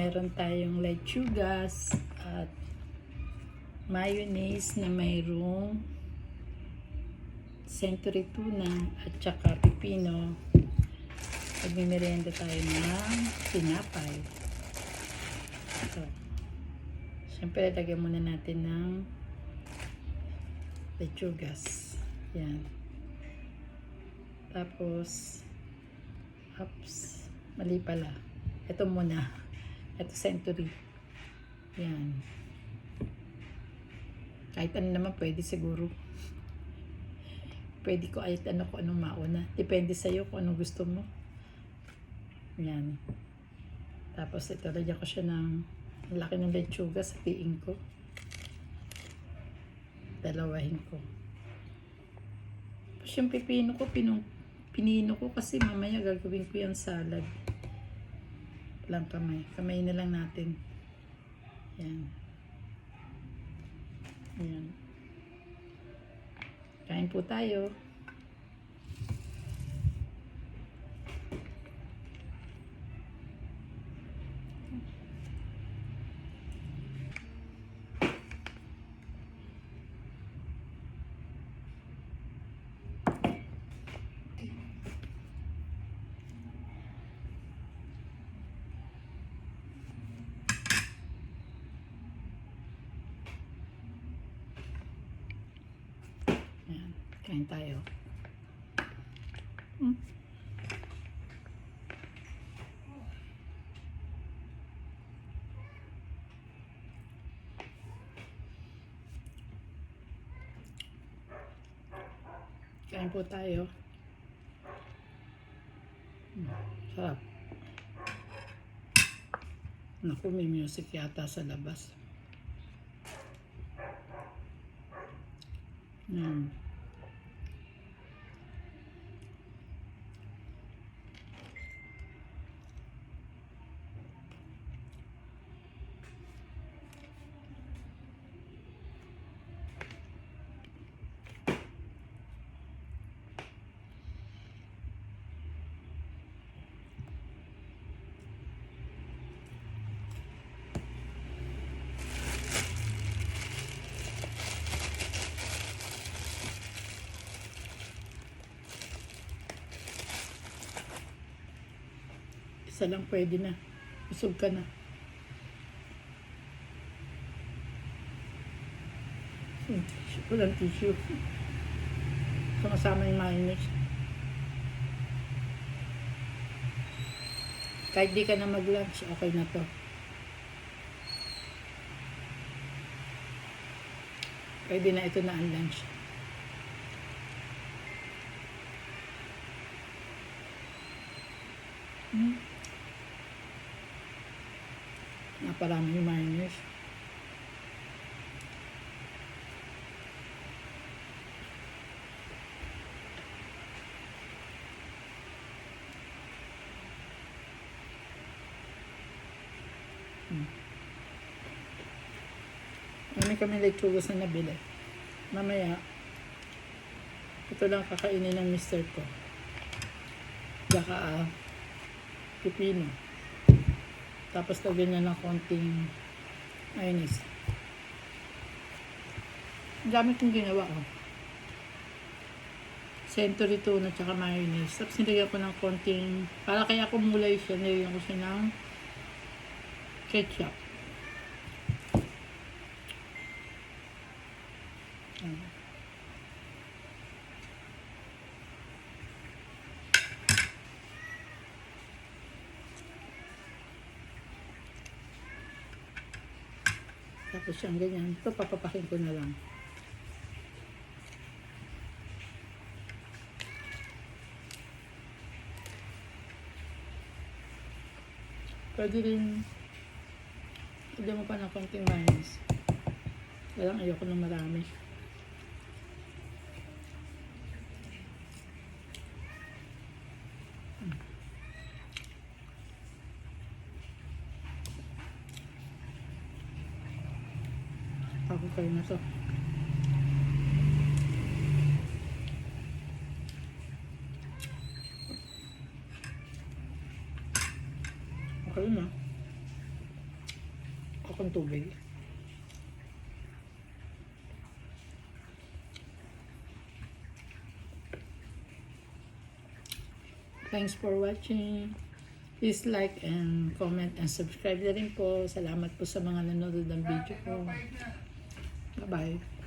meron tayong lechugas at mayonnaise na mayroong century tuna at saka pipino. Magmimerienda tayo ng tinapay. So, syempre lagyan muna natin ng lechugas. Yan. Tapos, mali pala. Ito muna. Ito century. Yan. Kahit ano naman pwede siguro. Pwede ko kahit ano kung anong mauna. Depende sa'yo kung anong gusto mo. Yan. Tapos ito, lagyan ko siya ng laki ng lechugas sa piing ko. Dalawahin ko. Tapos yung pipino ko, pinino ko kasi mamaya gagawin ko yung salad. Walang kamay. Kamay na lang natin. Yan. Yan. Kain po tayo. Yan. Kain tayo. Kain po tayo. Sarap. Naku, may music yata sa labas. Isa lang pwede na. Busog ka na. Walang tissue. Sumasama yung mayonnaise. Kahit di ka na mag-lunch, okay na to. Pwede na ito na ang lunch. Naparami yung mayonnaise. Marami kami lechugas na nabili. Mamaya, ito lang kakainin ng mister ko. Saka pipino. Tapos lagyan niya ng konting mayonnaise. Ang dami kong ginawa ko. Century tuna tsaka mayonnaise. Tapos nilagyan ko ng konting, para kaya kumulay siya, nilagyan ko siya ng ketchup. Tapos siyang ganyan. Ito, papapakin ko na lang. Pwede rin, pwede mo pa ng konting mayonnaise. Kaya lang ayoko ng marami. Ako kayo na to. Okay na. akong tubig. Thanks for watching. Please like and comment and subscribe na rin po. Salamat po sa mga nanonood ng video ko. Bye-bye.